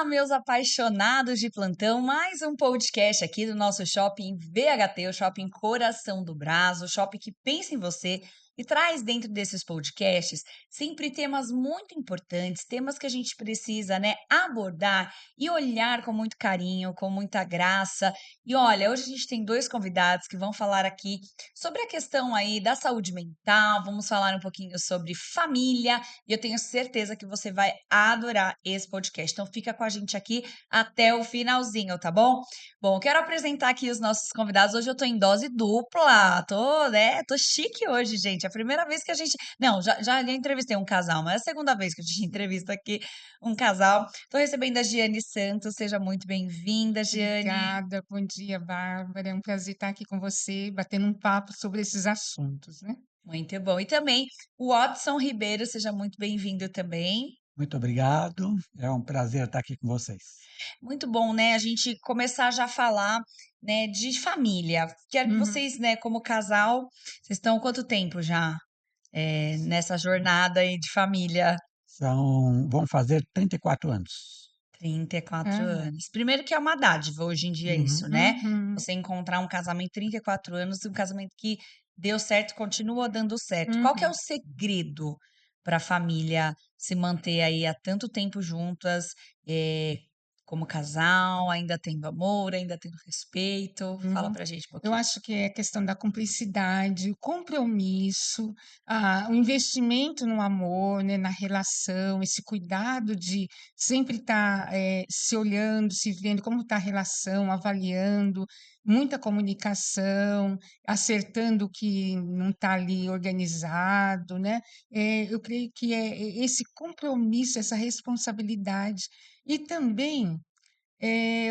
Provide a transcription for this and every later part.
meus apaixonados de plantão, mais um podcast aqui do nosso Shopping VHT, o Shopping Coração do Brás, o shopping que pensa em você e traz dentro desses podcasts sempre temas muito importantes, temas que a gente precisa, né, abordar e olhar com muito carinho, com muita graça. E olha, hoje a gente tem dois convidados que vão falar aqui sobre a questão aí da saúde mental, vamos falar um pouquinho sobre família e eu tenho certeza que você vai adorar esse podcast. Então fica com a gente aqui até o finalzinho, tá bom? Bom, eu quero apresentar aqui os nossos convidados. Hoje eu tô em dose dupla. Tô chique hoje, gente. É a primeira vez que a gente. Não, já entrevistei um casal, mas é a segunda vez que a gente entrevista aqui um casal. Tô recebendo a Giane Santos. Seja muito bem-vinda, Giane. Obrigada, bom dia, Bárbara. É um prazer estar aqui com você, batendo um papo sobre esses assuntos, né? Muito bom. E também o Watson Ribeiro, seja muito bem-vindo também. Muito obrigado, é um prazer estar aqui com vocês. Muito bom, né, a gente começar já a falar, né, de família. Quero que Uhum. vocês, né, como casal, vocês estão há quanto tempo já, nessa jornada aí de família? Vão fazer 34 anos. 34 Ah, anos. Primeiro que é uma dádiva hoje em dia Uhum. isso, né? uhum, Você encontrar um casamento 34 anos, um casamento que deu certo, continua dando certo. Qual que é o uhum. segredo para a família se manter aí há tanto tempo juntas, eh, como casal, ainda tendo amor, ainda tendo respeito? Fala Uhum. pra gente um Eu pouquinho. acho que é questão da cumplicidade, o compromisso, o investimento no amor, né, na relação, esse cuidado de sempre estar se olhando, se vendo como está a relação, avaliando, muita comunicação, acertando o que não está ali organizado, né? Eu creio que é esse compromisso, essa responsabilidade. E também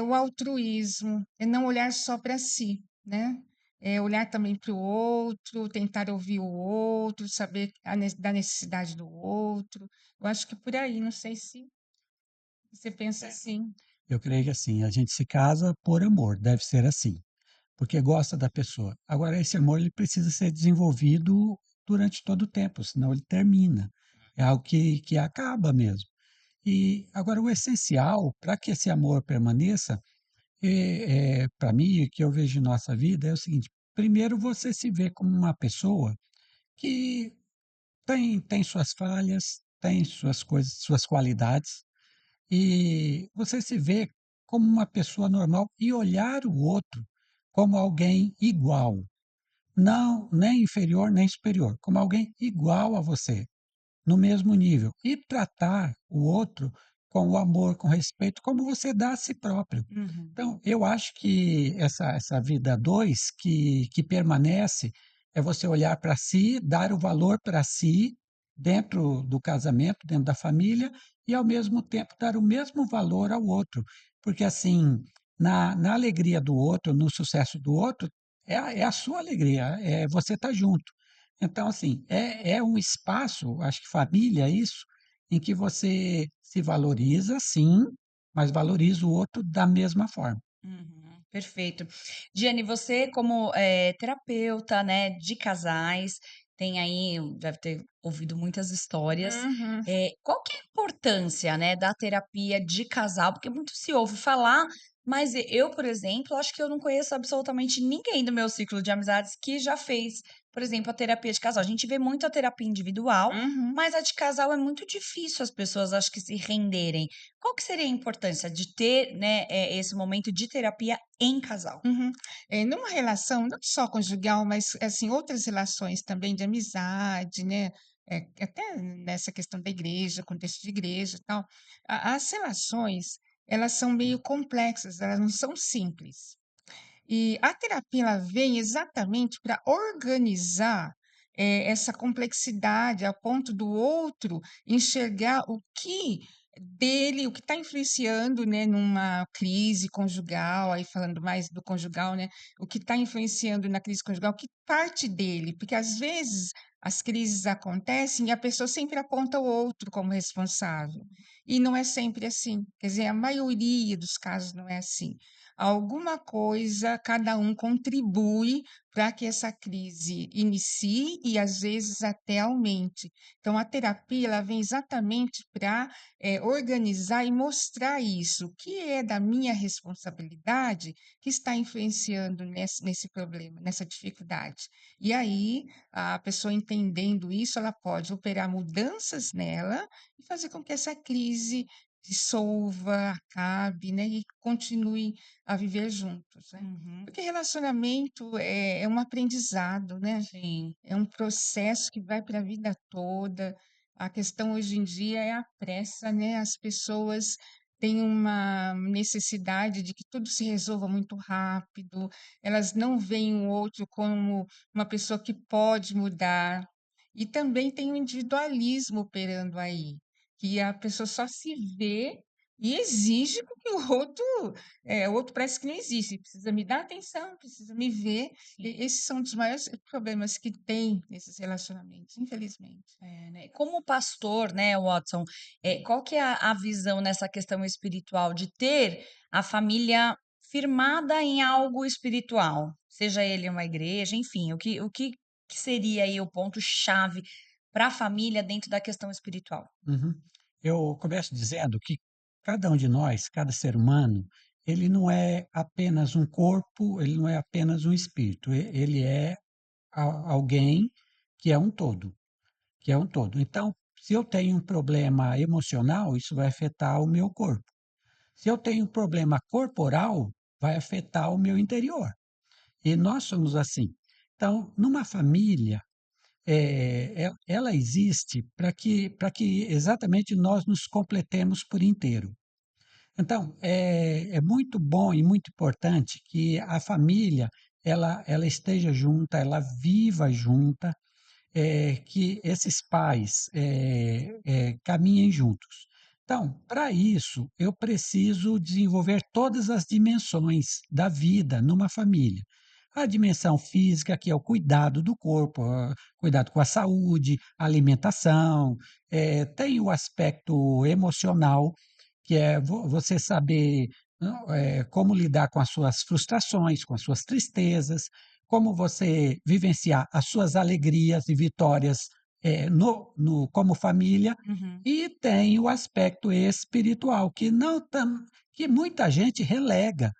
o altruísmo, é não olhar só para si, né? É olhar também para o outro, tentar ouvir o outro, saber da necessidade do outro. Eu acho que por aí, não sei se você pensa É. assim. Eu creio que assim, a gente se casa por amor, deve ser assim, porque gosta da pessoa. Agora, esse amor ele precisa ser desenvolvido durante todo o tempo, senão ele termina. É algo que acaba mesmo. E agora, o essencial para que esse amor permaneça, para mim, o que eu vejo em nossa vida é o seguinte: primeiro, você se vê como uma pessoa que tem suas falhas, tem suas coisas, suas qualidades, e você se vê como uma pessoa normal e olhar o outro como alguém igual, não nem inferior nem superior, como alguém igual a você, no mesmo nível, e tratar o outro com o amor, com respeito, como você dá a si próprio. Uhum. Então, eu acho que essa vida a dois que permanece é você olhar para si, dar o valor para si, dentro do casamento, dentro da família, e ao mesmo tempo dar o mesmo valor ao outro. Porque assim, na alegria do outro, no sucesso do outro, é a sua alegria, é você estar junto. Então, assim, é um espaço, acho que família é isso, em que você se valoriza, sim, mas valoriza o outro da mesma forma. Uhum, perfeito. Diane, você como terapeuta, né, de casais, tem aí, deve ter ouvido muitas histórias. Uhum. Qual que é a importância, né, da terapia de casal? Porque muito se ouve falar, mas eu, por exemplo, acho que eu não conheço absolutamente ninguém do meu ciclo de amizades que já fez, por exemplo, a terapia de casal. A gente vê muito a terapia individual, Uhum. mas a de casal é muito difícil as pessoas, acho que, se renderem. Qual que seria a importância de ter, né, esse momento de terapia em casal? Uhum. Numa relação não só conjugal, mas, assim, outras relações também de amizade, né, até nessa questão da igreja, contexto de igreja e tal, as relações, elas são meio complexas, elas não são simples. E a terapia ela vem exatamente para organizar, essa complexidade a ponto do outro enxergar o que está influenciando, né, numa crise conjugal, aí falando mais do conjugal, né, o que está influenciando na crise conjugal, que parte dele, porque às vezes as crises acontecem e a pessoa sempre aponta o outro como responsável. E não é sempre assim. Quer dizer, a maioria dos casos não é assim. Alguma coisa, cada um contribui para que essa crise inicie e às vezes até aumente. Então, a terapia ela vem exatamente para organizar e mostrar isso, o que é da minha responsabilidade que está influenciando nesse problema, nessa dificuldade. E aí, a pessoa entendendo isso, ela pode operar mudanças nela e fazer com que essa crise dissolva, acabe, né, e continue a viver juntos, né? Uhum. Porque relacionamento é um aprendizado, né? Sim. É um processo que vai para a vida toda. A questão hoje em dia é a pressa, né? As pessoas têm uma necessidade de que tudo se resolva muito rápido, elas não veem o outro como uma pessoa que pode mudar. E também tem o individualismo operando aí, que a pessoa só se vê e exige que o outro parece que não existe, precisa me dar atenção, precisa me ver. Sim. Esses são um dos maiores problemas que tem nesses relacionamentos, infelizmente. É, né? Como pastor, né, Watson, qual que é a visão nessa questão espiritual de ter a família firmada em algo espiritual, seja ele uma igreja, enfim, que seria aí o ponto-chave para a família dentro da questão espiritual? Uhum. Eu começo dizendo que cada um de nós, cada ser humano, ele não é apenas um corpo, ele não é apenas um espírito, ele é alguém que é um todo, que é um todo. Então, se eu tenho um problema emocional, isso vai afetar o meu corpo. Se eu tenho um problema corporal, vai afetar o meu interior. E nós somos assim. Então, numa família, ela existe para que exatamente nós nos completemos por inteiro. Então, é muito bom e muito importante que a família ela esteja junta, ela viva junta, que esses pais caminhem juntos. Então, para isso, eu preciso desenvolver todas as dimensões da vida numa família. A dimensão física, que é o cuidado do corpo, cuidado com a saúde, alimentação, tem o aspecto emocional, que é você saber não, como lidar com as suas frustrações, com as suas tristezas, como você vivenciar as suas alegrias e vitórias como família, Uhum. e tem o aspecto espiritual, que não que muita gente relega.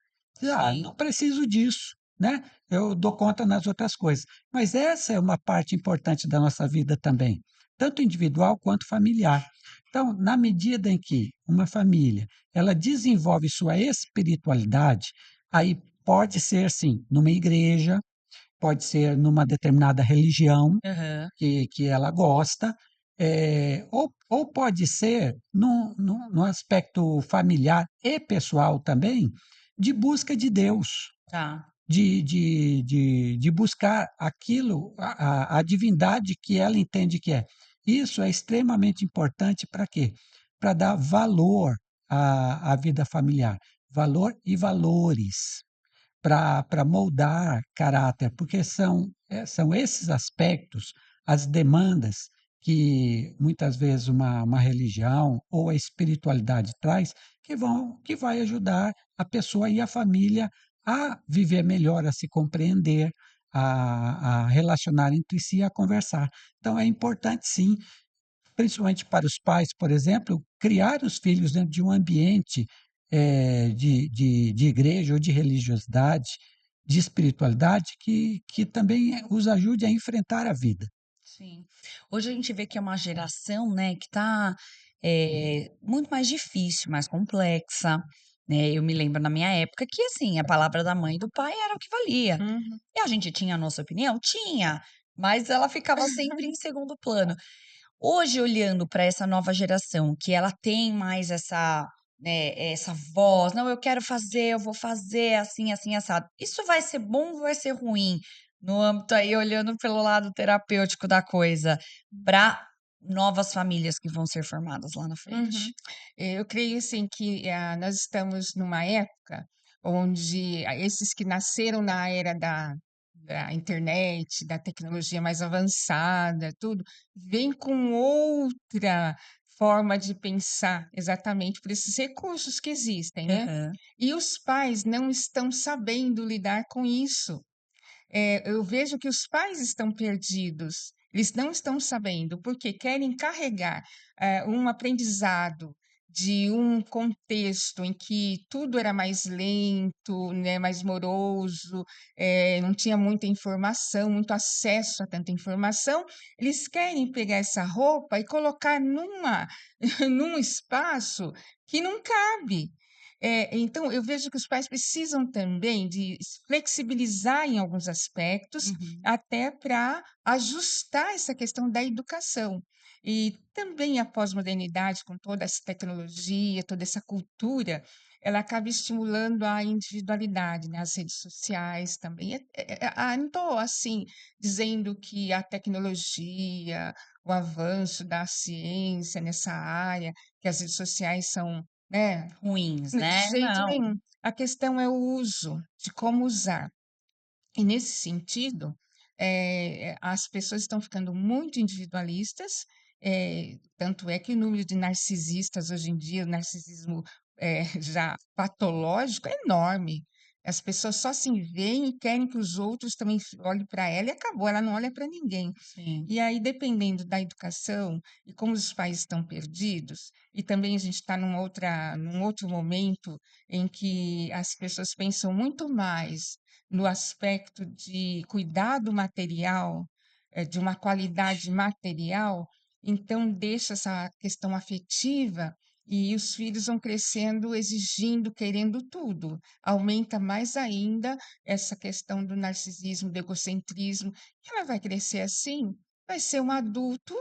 Ah, Sim. não preciso disso, né? Eu dou conta nas outras coisas. Mas essa é uma parte importante da nossa vida também, tanto individual quanto familiar. Então, na medida em que uma família ela desenvolve sua espiritualidade, aí pode ser sim numa igreja, pode ser numa determinada religião Aham. que ela gosta, ou pode ser no aspecto familiar e pessoal também, de busca de Deus, Tá. de buscar aquilo, a divindade que ela entende que é. Isso é extremamente importante para quê? Para dar valor à vida familiar, valor e valores para moldar caráter, porque são esses aspectos, as demandas que muitas vezes uma religião ou a espiritualidade traz, que vai ajudar a pessoa e a família a viver melhor, a se compreender, a relacionar entre si, a conversar. Então é importante sim, principalmente para os pais, por exemplo, criar os filhos dentro de um ambiente de igreja ou de religiosidade, de espiritualidade, que também os ajude a enfrentar a vida. Sim. Hoje a gente vê que é uma geração, né, que está muito mais difícil, mais complexa, né? Eu me lembro na minha época que, assim, a palavra da mãe e do pai era o que valia. Uhum. E a gente tinha a nossa opinião? Tinha, mas ela ficava sempre em segundo plano. Hoje, olhando para essa nova geração, que ela tem mais essa, né, essa voz, não, eu quero fazer, eu vou fazer assim, assim, assado. Isso vai ser bom ou vai ser ruim? No âmbito aí, olhando pelo lado terapêutico da coisa, para novas famílias que vão ser formadas lá na Uhum. frente. Eu creio assim que nós estamos numa época onde esses que nasceram na era da internet, da tecnologia mais avançada, tudo, vem com outra forma de pensar, exatamente por esses recursos que existem, né? Aham. E os pais não estão sabendo lidar com isso. Eu vejo que os pais estão perdidos, eles não estão sabendo, porque querem carregar um aprendizado de um contexto em que tudo era mais lento, né, mais moroso, não tinha muita informação, muito acesso a tanta informação. Eles querem pegar essa roupa e colocar num espaço que não cabe. Então, eu vejo que os pais precisam também de flexibilizar em alguns aspectos, Uhum. até para ajustar essa questão da educação. E também a pós-modernidade, com toda essa tecnologia, toda essa cultura, ela acaba estimulando a individualidade, né? As redes sociais também. Não estou, assim, dizendo que a tecnologia, o avanço da ciência nessa área, que as redes sociais são, né, Ruins, de né? jeito Não. nenhum. A questão é o uso, de como usar. E nesse sentido, as pessoas estão ficando muito individualistas, tanto é que o número de narcisistas hoje em dia, o narcisismo já patológico, é enorme. As pessoas só se veem e querem que os outros também olhem para ela e acabou, ela não olha para ninguém. Sim. E aí, dependendo da educação e como os pais estão perdidos, e também a gente está num outro momento em que as pessoas pensam muito mais no aspecto de cuidado material, de uma qualidade material, então deixa essa questão afetiva e os filhos vão crescendo exigindo, querendo tudo. Aumenta mais ainda essa questão do narcisismo, do egocentrismo. E ela vai crescer assim, vai ser um adulto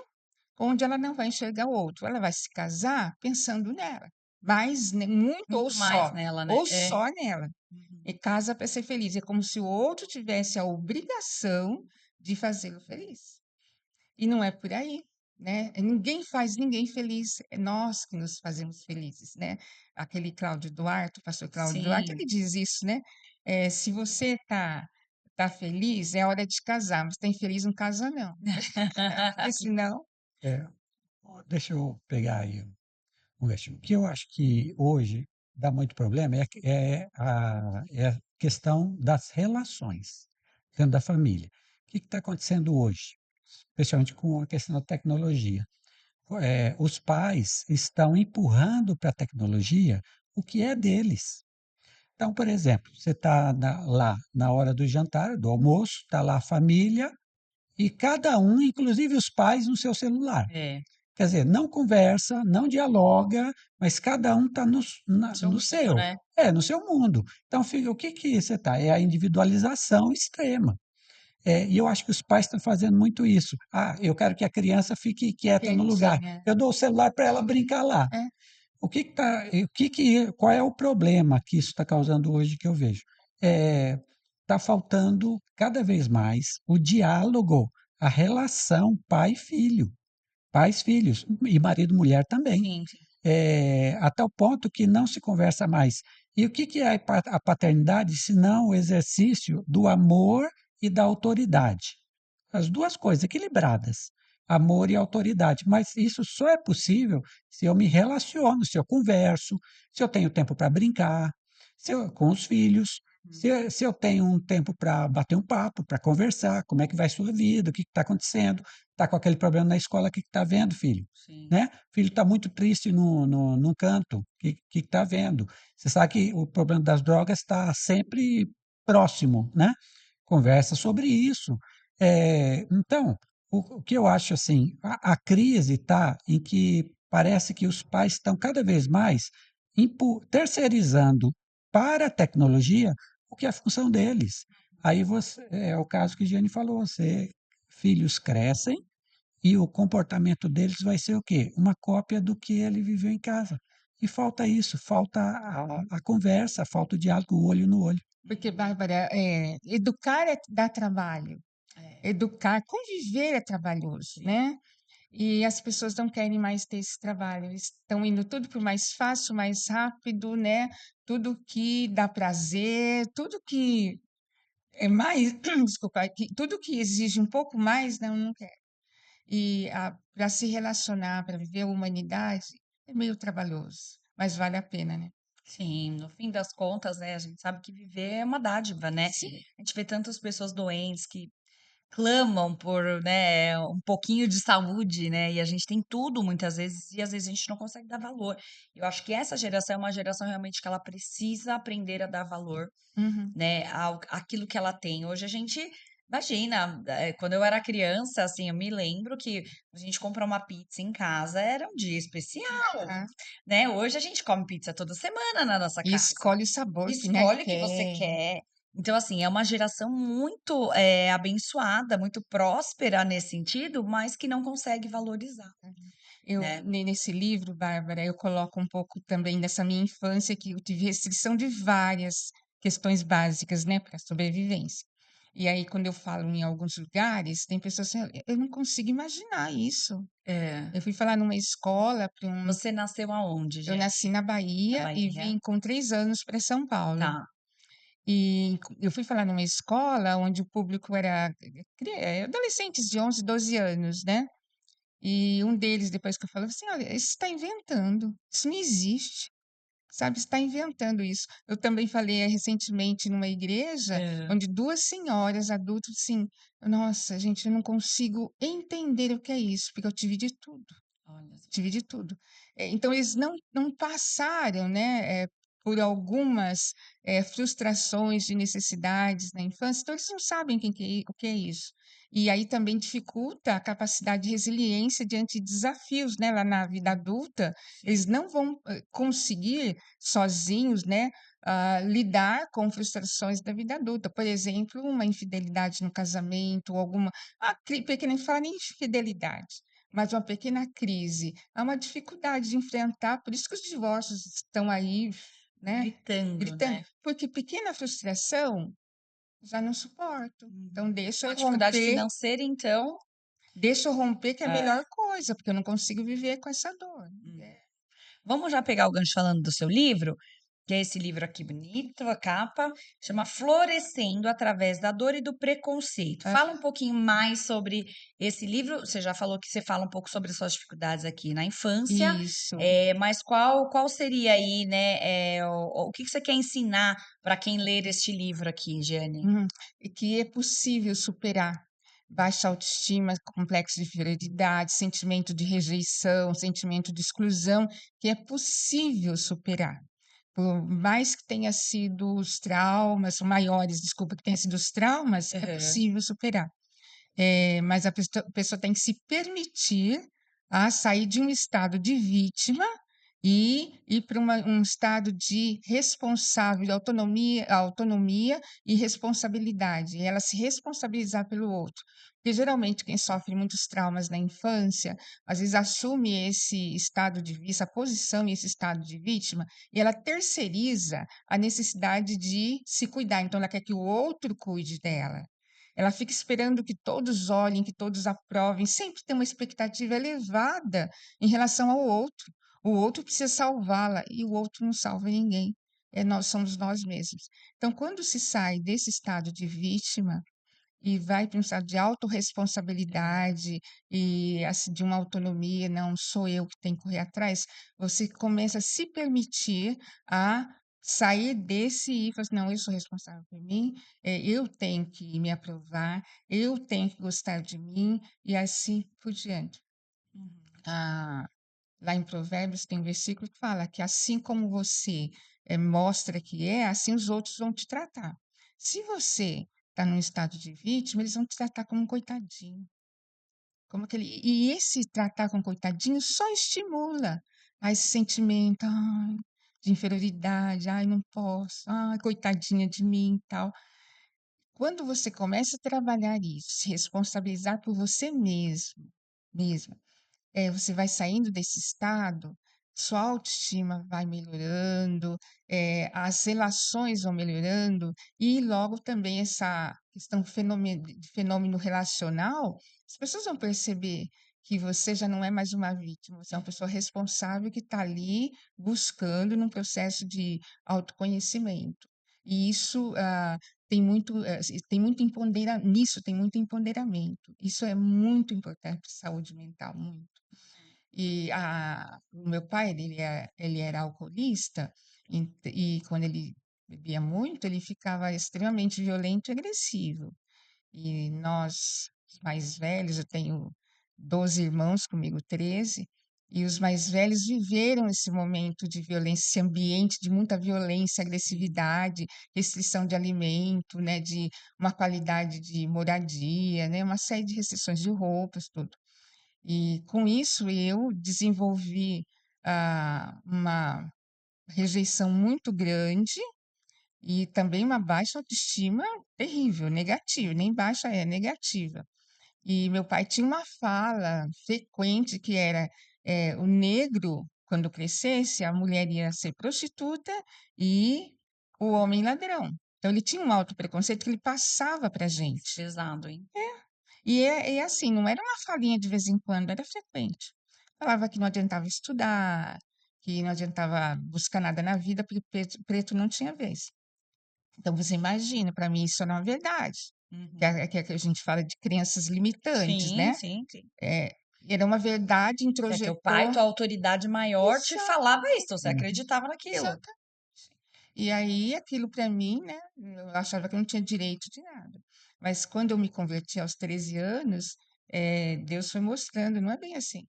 onde ela não vai enxergar o outro. Ela vai se casar pensando nela, mas muito Muito mais nela, né? ou É. só nela. Uhum. E casa para ser feliz. É como se o outro tivesse a obrigação de fazê-lo feliz. E não é por aí, né? Ninguém faz ninguém feliz, é nós que nos fazemos felizes, né? Aquele Cláudio Duarte, o pastor Cláudio Duarte, Sim. ele diz isso, né? Se você tá feliz, é hora de casar, mas tá infeliz, não casa não, porque senão... É, deixa eu pegar aí um gancho. O que eu acho que hoje dá muito problema é a questão das relações dentro da família. O que está acontecendo hoje, especialmente com a questão da tecnologia? Os pais estão empurrando para a tecnologia o que é deles. Então, por exemplo, você está lá na hora do jantar, do almoço, está lá a família e cada um, inclusive os pais, no seu celular. É. Quer dizer, não conversa, não dialoga, mas cada um está Seu no mundo, seu, né? no seu mundo. Então, o que que você está? É a individualização extrema. E eu acho que os pais estão fazendo muito isso. Ah, eu quero que a criança fique quieta no lugar. Quietinha. Eu dou o celular para ela brincar lá. É, Qual é o problema que isso está causando hoje que eu vejo? Está faltando cada vez mais o diálogo, a relação pai-filho, pais-filhos, e marido-mulher também. Sim, sim. A tal ponto que não se conversa mais. E o que que é a paternidade, se não o exercício do amor e da autoridade? As duas coisas equilibradas, amor e autoridade. Mas isso só é possível se eu me relaciono, se eu converso, se eu tenho tempo para brincar, com os filhos, Uhum. se eu tenho um tempo para bater um papo, para conversar, como é que vai sua vida, o que está acontecendo, está com aquele problema na escola, o que está vendo, filho? Sim. Né? O filho está muito triste num canto, o que está vendo? Você sabe que o problema das drogas está sempre próximo, né? Conversa sobre isso. Então, o que eu acho assim, a crise está em que parece que os pais estão cada vez mais terceirizando para a tecnologia o que é a função deles. Aí é o caso que a Giane falou, filhos crescem e o comportamento deles vai ser o quê? Uma cópia do que ele viveu em casa. E falta isso, falta a conversa, falta o diálogo, o olho no olho. porque, Bárbara, educar dá trabalho. É. Educar, conviver é trabalhoso, Sim. né? E as pessoas não querem mais ter esse trabalho, eles estão indo tudo por mais fácil, mais rápido, né? Tudo que dá prazer, tudo que é mais, desculpa, tudo que exige um pouco mais, não quer. E para se relacionar, para viver a humanidade, é meio trabalhoso, mas vale a pena, né? Sim, no fim das contas, né, a gente sabe que viver é uma dádiva, né? Sim. A gente vê tantas pessoas doentes que clamam por, né, um pouquinho de saúde, né? E a gente tem tudo muitas vezes e às vezes a gente não consegue dar valor. Eu acho que essa geração é uma geração realmente que ela precisa aprender a dar valor, Uhum. né, ao aquilo que ela tem. Hoje a gente imagina, quando eu era criança, assim, eu me lembro que a gente comprar uma pizza em casa era um dia especial, Ah, né? Hoje a gente come pizza toda semana na nossa e casa. escolhe o sabor que, né, Escolhe o que você quer. quer. Então, assim, é uma geração muito, abençoada, muito próspera nesse sentido, mas que não consegue valorizar, né. Nesse livro, Bárbara, eu coloco um pouco também dessa minha infância, que eu tive restrição de várias questões básicas, né, para sobrevivência. E aí, quando eu falo em alguns lugares, tem pessoas assim: Eu não consigo imaginar isso". É. Eu fui falar numa escola para um Você nasceu aonde, eu Jenny? nasci na Na Bahia e Bahia? vim com 3 anos para São Paulo. Tá. E eu fui falar numa escola onde o público era adolescentes de 11, 12 anos, né. E um deles, depois que eu falei assim: "Olha, isso está inventando, isso não existe, sabe, você está inventando isso". Eu também falei, recentemente numa igreja, Hã. onde 2 senhoras adultas, assim: "Nossa, gente, eu não consigo entender o que é isso, porque eu tive de tudo". Olha só. Tive de tudo. Então eles não passaram, né, por algumas, frustrações de necessidades na infância, então eles não sabem o que é isso. E aí também dificulta a capacidade de resiliência diante de desafios, né, lá na vida adulta, eles Sim. não vão, conseguir sozinhos, né, lidar com frustrações da vida adulta. Por exemplo, uma infidelidade no casamento ou alguma pequena, nem fala nem infidelidade, mas uma pequena crise, há uma dificuldade de enfrentar, por isso que os divórcios estão aí, né, Gritando, gritando, né. porque pequena frustração já não suporto. Então Uhum. Uma dificuldade então deixa eu romper que é a é. melhor coisa, porque eu não consigo viver com essa dor. Hum. Vamos já pegar o gancho falando do seu livro, que é esse livro aqui bonito, a capa, chama Florescendo através da dor e do preconceito. É, Fala um pouquinho mais sobre esse livro. Você já falou que você fala um pouco sobre as suas dificuldades aqui na infância, isso. mas qual seria aí, né, o que que você quer ensinar para quem ler este livro aqui, Jane? Uhum. E que é possível superar baixa autoestima, complexo de inferioridade, sentimento de rejeição, sentimento de exclusão, que é possível superar. Por mais que tenha sido os traumas maiores, desculpa, que tenha sido os traumas, é Aham. possível superar. Mas a pessoa tem que se permitir a sair de um estado de vítima e ir para um estado de responsável, de autonomia e responsabilidade, e ela se responsabilizar pelo outro. Porque geralmente quem sofre muitos traumas na infância, às vezes assume esse estado de essa posição e esse estado de vítima, e ela terceiriza a necessidade de se cuidar, então ela quer que o outro cuide dela. Ela fica esperando que todos olhem, que todos aprovem, sempre tem uma expectativa elevada em relação ao outro. O outro precisa salvá-la e o outro não salva ninguém. Nós somos nós mesmos. Então, quando se sai desse estado de vítima e vai para um estado de autorresponsabilidade e assim, de uma autonomia, não sou eu que tenho que correr atrás, você começa a se permitir a sair desse e falar assim, não, eu sou responsável por mim, eu tenho que me aprovar, eu tenho que gostar de mim e assim por diante. Uhum. Ah, lá em Provérbios tem um versículo que fala que assim como você mostra que é, assim os outros vão te tratar. Se você está num estado de vítima, eles vão te tratar como um coitadinho. E esse tratar como coitadinho só estimula esse sentimento de inferioridade, ai, não posso, ai, coitadinha de mim e tal. Quando você começa a trabalhar isso, se responsabilizar por você mesma, você vai saindo desse estado, sua autoestima vai melhorando, as relações vão melhorando e logo também essa questão de fenômeno relacional, as pessoas vão perceber que você já não é mais uma vítima, você é uma pessoa responsável que está ali buscando num processo de autoconhecimento. E isso, tem muito nisso tem muito empoderamento. Isso é muito importante para a saúde mental, muito. E o meu pai, ele era alcoolista, e quando ele bebia muito, ele ficava extremamente violento e agressivo. E nós, os mais velhos, eu tenho 12 irmãos, comigo 13, e os mais velhos viveram esse momento de violência, esse ambiente de muita violência, agressividade, restrição de alimento, né, de uma qualidade de moradia, né, uma série de restrições de roupas, tudo. E com isso eu desenvolvi uma rejeição muito grande e também uma baixa autoestima terrível, negativa, nem baixa é negativa. E meu pai tinha uma fala frequente que era o negro, quando crescesse, a mulher ia ser prostituta e o homem ladrão. Então ele tinha um alto preconceito que ele passava para a gente. Pesado, hein? E assim, não era uma falinha de vez em quando, era frequente. Falava que não adiantava estudar, que não adiantava buscar nada na vida, porque preto não tinha vez. Então, você imagina, para mim isso não é uma verdade, Uhum. que a gente fala de crenças limitantes, Sim, né? sim, sim. Era uma verdade, É teu pai, introjetou. tua autoridade maior, te Exato, falava isso, você Uhum. acreditava naquilo. exato. E aí, aquilo para mim, né? Eu achava que eu não tinha direito de nada. Mas quando eu me converti aos 13 anos, Deus foi mostrando, não é bem assim.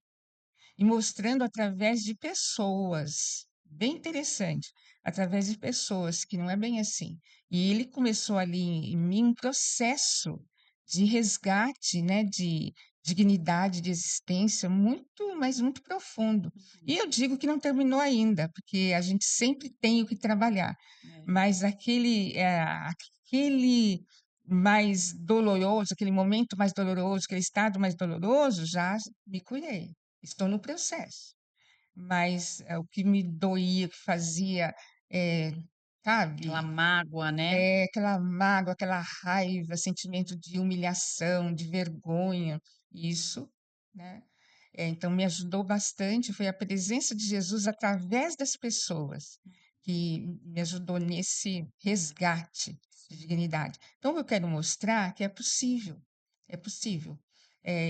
E mostrando através de pessoas, bem interessante, através de pessoas, que não é bem assim. E ele começou ali em mim um processo de resgate, né, de dignidade, de existência muito, mas muito profundo. E eu digo que não terminou ainda, porque a gente sempre tem o que trabalhar, É. mas aquele mais doloroso, aquele momento mais doloroso, aquele estado mais doloroso, já me curei. Estou no processo, mas o que me doía, o que fazia, eh, Aquela sabe, mágoa, né? aquela mágoa, aquela raiva, sentimento de humilhação, de vergonha, isso, né? Então me ajudou bastante, foi a presença de Jesus através das pessoas que me ajudou nesse resgate de dignidade. Então eu quero mostrar que é possível, é possível.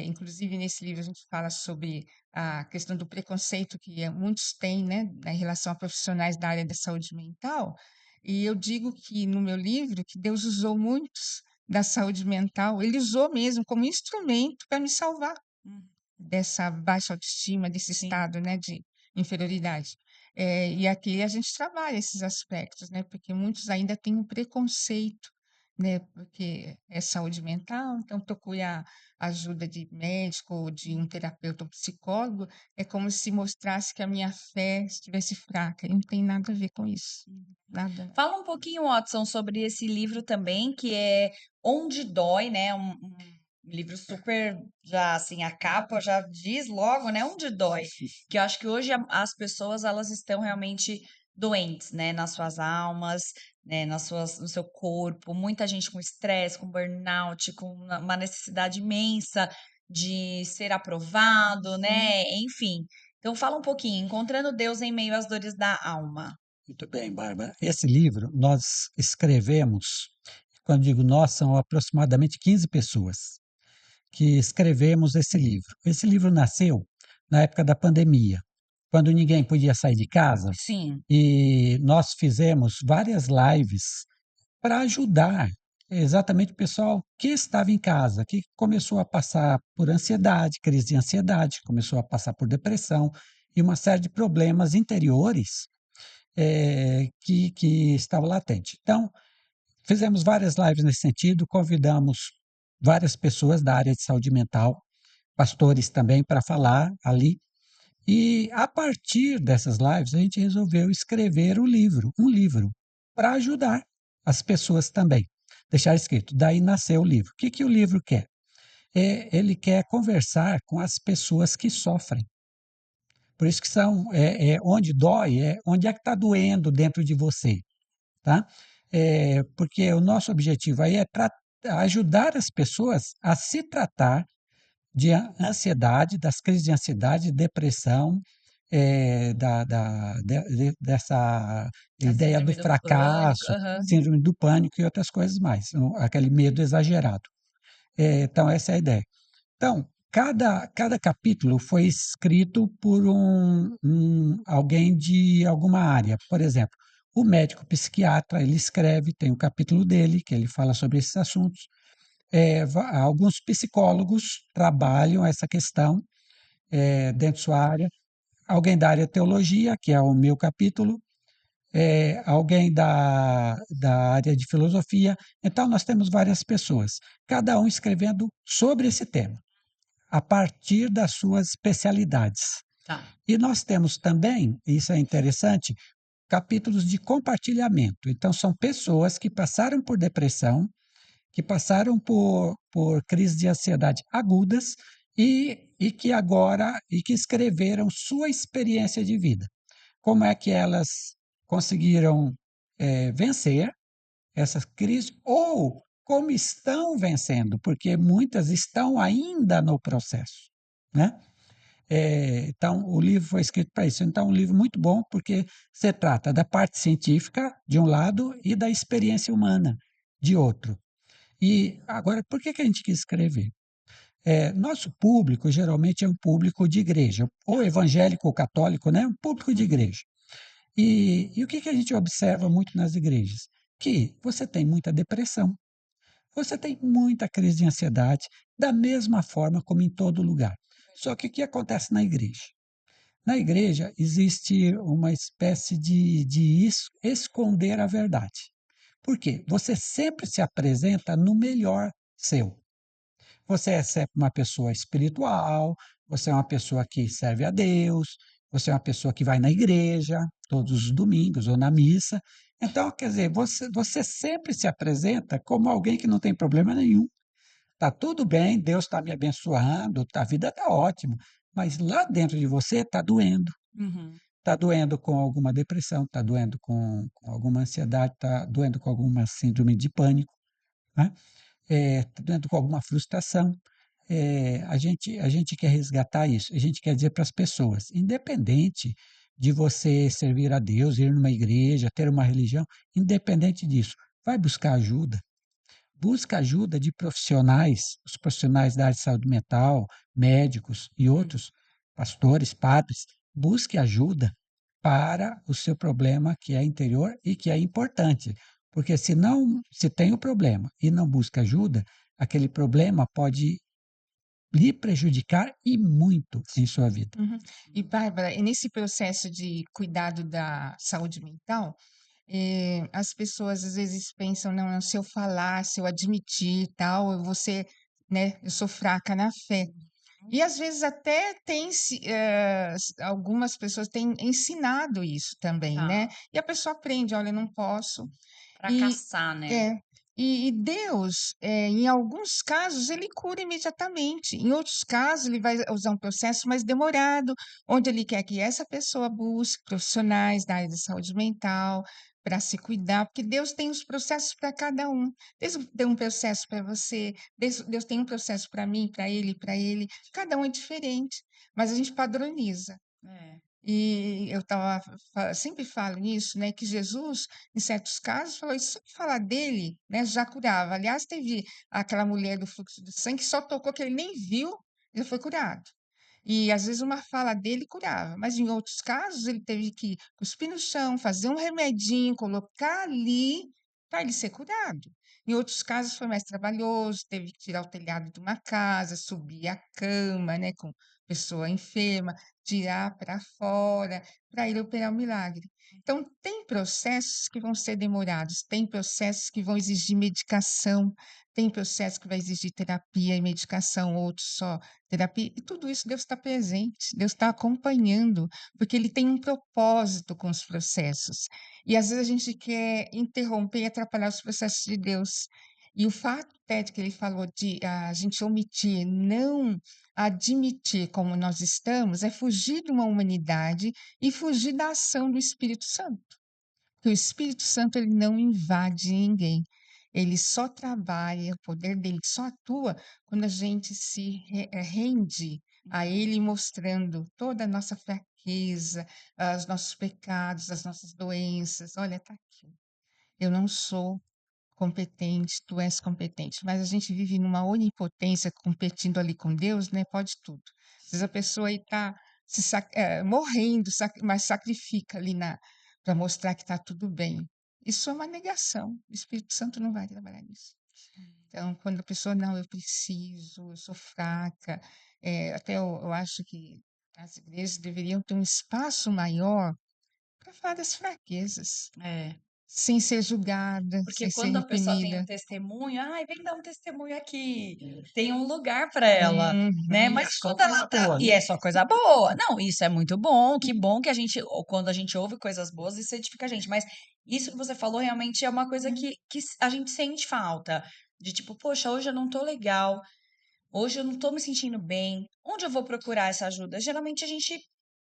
Inclusive nesse livro a gente fala sobre a questão do preconceito que muitos têm, né, em relação a profissionais da área da saúde mental, e eu digo que no meu livro que Deus usou muitos da saúde mental, ele usou mesmo como instrumento para me salvar Hum, dessa baixa autoestima, desse Sim. estado, né, de inferioridade. E aqui a gente trabalha esses aspectos, né, porque muitos ainda têm um preconceito, né, porque é saúde mental, então procure a ajuda de médico ou de um terapeuta ou psicólogo, é como se mostrasse que a minha fé estivesse fraca, e não tem nada a ver com isso, nada. Fala um pouquinho, Watson, sobre esse livro também, que é Onde Dói, né? Um livro super, já assim, a capa já diz logo, né? Onde dói. Que eu acho que hoje as pessoas, elas estão realmente doentes, né? Nas suas almas, né? No seu corpo. Muita gente com estresse, com burnout, com uma necessidade imensa de ser aprovado, né? Enfim. Então, fala um pouquinho, Encontrando Deus em Meio às Dores da Alma. Muito bem, Bárbara. Esse livro nós escrevemos, quando digo nós, são aproximadamente 15 pessoas que escrevemos esse livro. Esse livro nasceu na época da pandemia, quando ninguém podia sair de casa, Sim. e nós fizemos várias lives para ajudar exatamente o pessoal que estava em casa, que começou a passar por ansiedade, crise de ansiedade, começou a passar por depressão e uma série de problemas interiores que estava latente. Então, fizemos várias lives nesse sentido, convidamos várias pessoas da área de saúde mental, pastores também, para falar ali. E a partir dessas lives, a gente resolveu escrever um livro, para ajudar as pessoas também. Deixar escrito. Daí nasceu o livro. O que, que o livro quer? Ele quer conversar com as pessoas que sofrem. Por isso que onde dói, onde é que está doendo dentro de você, tá? Porque o nosso objetivo aí é ajudar as pessoas a se tratar de ansiedade, das crises de ansiedade, depressão dessa A ideia do síndrome do pânico. fracasso, Aham. síndrome do pânico e outras coisas mais, aquele medo exagerado. Então, essa é a ideia. Então, cada capítulo foi escrito por alguém de alguma área. Por exemplo, o médico psiquiatra, ele escreve, tem o capítulo dele, que ele fala sobre esses assuntos. Alguns psicólogos trabalham essa questão dentro de sua área. Alguém da área de teologia, que é o meu capítulo, alguém da área de filosofia. Então, nós temos várias pessoas, cada um escrevendo sobre esse tema a partir das suas especialidades. Tá. E nós temos também, isso é interessante, capítulos de compartilhamento. Então, são pessoas que passaram por depressão, que passaram por crise de ansiedade agudas e que escreveram sua experiência de vida. Como é que elas conseguiram vencer essas crises ou como estão vencendo, porque muitas estão ainda no processo, né? Então, o livro foi escrito para isso. Então, é um livro muito bom porque se trata da parte científica, de um lado, e da experiência humana, de outro. E agora, por que a gente quis escrever? Nosso público geralmente é um público de igreja, ou evangélico ou católico, né? Um público de igreja. E o que a gente observa muito nas igrejas? Que você tem muita depressão, você tem muita crise de ansiedade, da mesma forma como em todo lugar. Só que o que acontece na igreja? Na igreja existe uma espécie de esconder a verdade. Por quê? Você sempre se apresenta no melhor seu. Você é sempre uma pessoa espiritual, você é uma pessoa que serve a Deus, você é uma pessoa que vai na igreja todos os domingos ou na missa. Então, quer dizer, você sempre se apresenta como alguém que não tem problema nenhum. Está tudo bem, Deus está me abençoando, a vida está ótima, mas lá dentro de você está doendo. Uhum. Está doendo com alguma depressão, está doendo com alguma ansiedade, está doendo com alguma síndrome de pânico, né? Tá doendo com alguma frustração. A gente quer resgatar isso, a gente quer dizer para as pessoas, independente de você servir a Deus, ir numa igreja, ter uma religião, independente disso, vai buscar ajuda. Busca ajuda de profissionais, os profissionais da área de saúde mental, médicos e Hum. outros, pastores, padres. Busque ajuda para o seu problema que é interior e que é importante. Porque se tem o problema e não busca ajuda, aquele problema pode lhe prejudicar e muito em sua vida. Uhum. E, Bárbara, e nesse processo de cuidado da saúde mental, as pessoas às vezes pensam, não, não, se eu falar, se eu admitir e tal, eu vou ser, né, eu sou fraca na fé. E às vezes até algumas pessoas têm ensinado isso também, né? Tá. E a pessoa aprende, olha, eu não posso. E Fracassar, né? é, e Deus, em alguns casos, ele cura imediatamente. Em outros casos, ele vai usar um processo mais demorado, onde ele quer que essa pessoa busque profissionais da área da saúde mental para se cuidar, porque Deus tem os processos para cada um. Deus tem um processo para você, Deus tem um processo para mim, para ele, para ele. Cada um é diferente, mas a gente padroniza. É. E eu sempre falo nisso, né, que Jesus, em certos casos, falou isso, só de falar dele, né, já curava. Aliás, teve aquela mulher do fluxo de sangue que só tocou, que ele nem viu, ele foi curado. E às vezes uma fala dele curava, mas em outros casos ele teve que cuspir no chão, fazer um remedinho, colocar ali para ele ser curado. Em outros casos foi mais trabalhoso, teve que tirar o telhado de uma casa, subir a cama, né, com pessoa enferma, tirar para fora, para ele operar o milagre. Então, tem processos que vão ser demorados, tem processos que vão exigir medicação, tem processos que vai exigir terapia e medicação, outros só terapia, e tudo isso Deus está presente, Deus está acompanhando, porque Ele tem um propósito com os processos. E às vezes a gente quer interromper e atrapalhar os processos de Deus. E o fato até de que ele falou de a gente omitir, não admitir como nós estamos, é fugir de uma humanidade e fugir da ação do Espírito Santo. Porque o Espírito Santo ele não invade ninguém. Ele só trabalha, o poder dele só atua quando a gente se rende a ele, mostrando toda a nossa fraqueza, os nossos pecados, as nossas doenças. Olha, está aqui. Eu não sou competente, tu és competente, mas a gente vive numa onipotência competindo ali com Deus, né? Pode tudo. Às vezes a pessoa aí está morrendo, mas sacrifica ali para mostrar que está tudo bem. Isso é uma negação. O Espírito Santo não vai trabalhar nisso. Então, quando a pessoa, não, eu preciso, eu sou fraca, até eu acho que as igrejas deveriam ter um espaço maior para falar das fraquezas, É. sem ser julgada, Porque sem ser quando a pessoa tem um reprimida. testemunho, ai, vem dar um testemunho aqui. Tem um lugar para ela, né? Uhum. E é Mas só quando ela coisa tá, boa, e né? é só coisa boa. Não, isso é muito bom, que bom que a gente, ou quando a gente ouve coisas boas, isso edifica a gente. Mas isso que você falou realmente é uma coisa que a gente sente falta. De tipo, poxa, hoje eu não tô legal, hoje eu não tô me sentindo bem. Onde eu vou procurar essa ajuda? Geralmente a gente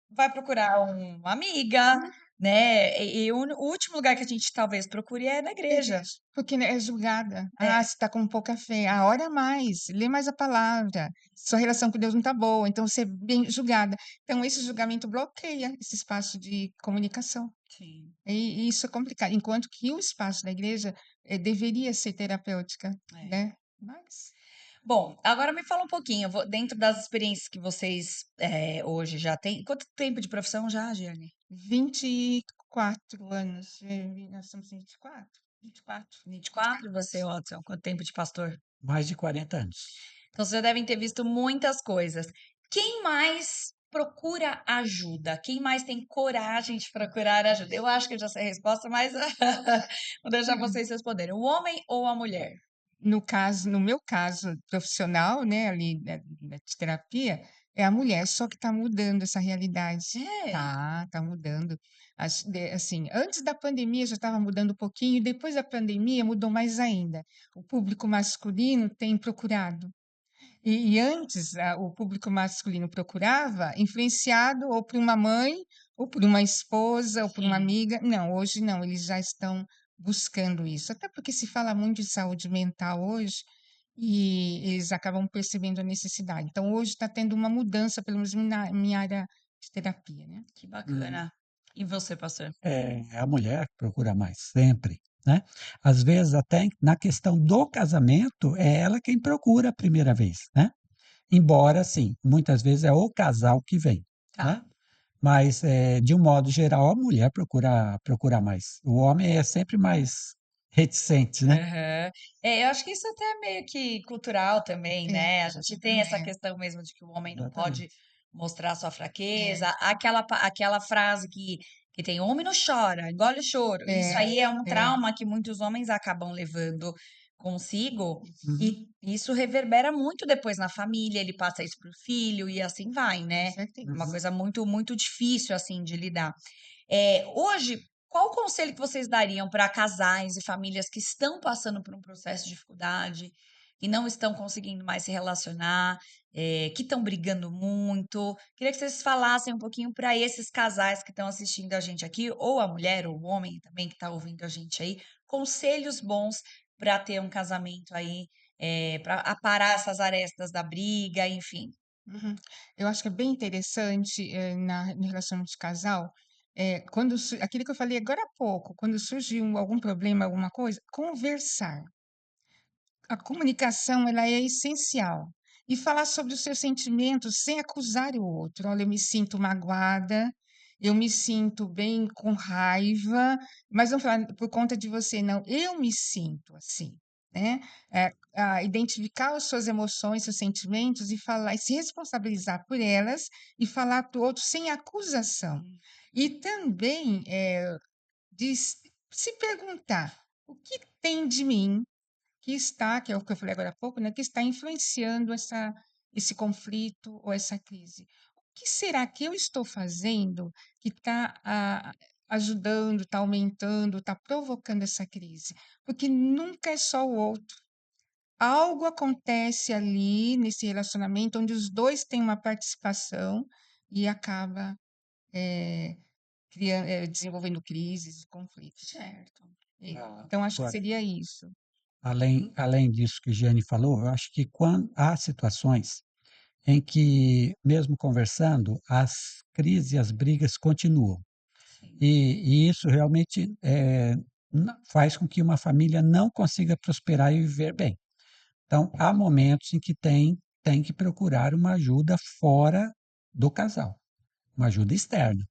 vai procurar uma amiga, né? E o último lugar que a gente talvez procure é na É igreja. igreja, porque né, é julgada. É, Você está com pouca fé. Ora mais, lê mais a palavra. Sua relação com Deus não está boa, então você é bem julgada. Então, esse julgamento bloqueia esse espaço de comunicação. sim. E isso é complicado. Enquanto que o espaço da igreja deveria ser terapêutica, É. né? Mas Bom, agora me fala um pouquinho, dentro das experiências que vocês hoje já têm. Quanto tempo de profissão já, Giane? 24 anos. Nós estamos em 24? 24. 24, você, Watson? Quanto tempo de pastor? Mais de 40 anos. Então, vocês já devem ter visto muitas coisas. Quem mais procura ajuda? Quem mais tem coragem de procurar ajuda? Eu acho que eu já sei a resposta, mas vou deixar vocês responderem. O homem ou a mulher? No meu caso profissional, né, ali de terapia, é a mulher, só que está mudando essa realidade. É, Tá mudando. Assim, antes da pandemia já estava mudando um pouquinho, depois da pandemia mudou mais ainda. O público masculino tem procurado. E antes, o público masculino procurava influenciado ou por uma mãe, ou por uma esposa, ou por uma sim. amiga. Não, hoje não, eles já estão buscando isso. Até porque se fala muito de saúde mental hoje, e eles acabam percebendo a necessidade. Então, hoje está tendo uma mudança, pelo menos na minha área de terapia, né? Que Hum. bacana. E você, pastor? É a mulher que procura mais, sempre, né? Às vezes, até na questão do casamento, é ela quem procura a primeira vez, né? Embora, sim, muitas vezes é o casal que vem, né? Tá. Mas, de um modo geral, a mulher procura mais. O homem é sempre mais reticente, né? Aham. É, eu acho que isso até é meio que cultural também, É, né? A gente tem essa é, questão mesmo de que o homem não pode Exatamente. mostrar sua é, fraqueza. Aquela frase que tem homem não chora, engole o choro. Isso é, aí é um é, trauma que muitos homens acabam levando consigo Uhum. e isso reverbera muito depois na família, ele passa isso pro filho e assim vai, com né? Uma certeza. Uhum. coisa muito, muito difícil assim de lidar. Hoje, qual o conselho que vocês dariam para casais e famílias que estão passando por um processo de dificuldade e não estão conseguindo mais se relacionar, que estão brigando muito? Queria que vocês falassem um pouquinho para esses casais que estão assistindo a gente aqui, ou a mulher, ou o homem também que está ouvindo a gente aí, conselhos bons para ter um casamento aí, para aparar essas arestas da briga, enfim. Uhum. Eu acho que é bem interessante, no relacionamento de casal, quando aquilo que eu falei agora há pouco, quando surge algum problema, alguma coisa, conversar. A comunicação, ela é essencial. E falar sobre os seus sentimentos sem acusar o outro. Olha, eu me sinto magoada, eu me sinto bem com raiva, mas não falar por conta de você, não. Eu me sinto assim, né? Identificar as suas emoções, seus sentimentos e falar, e se responsabilizar por elas e falar para o outro sem acusação. E também de se perguntar o que tem de mim que é o que eu falei agora há pouco, né, que está influenciando esse conflito ou essa crise. O que será que eu estou fazendo que está ajudando, está aumentando, está provocando essa crise? Porque nunca é só o outro. Algo acontece ali nesse relacionamento onde os dois têm uma participação e acaba eh, desenvolvendo crises, conflitos. Certo. Então, acho que Agora, seria isso. além disso que a Giane falou, eu acho que quando há situações em que, mesmo conversando, as crises e as brigas continuam. Sim. E isso realmente faz com que uma família não consiga prosperar e viver bem. Então, há momentos em que tem que procurar uma ajuda fora do casal, uma ajuda externa.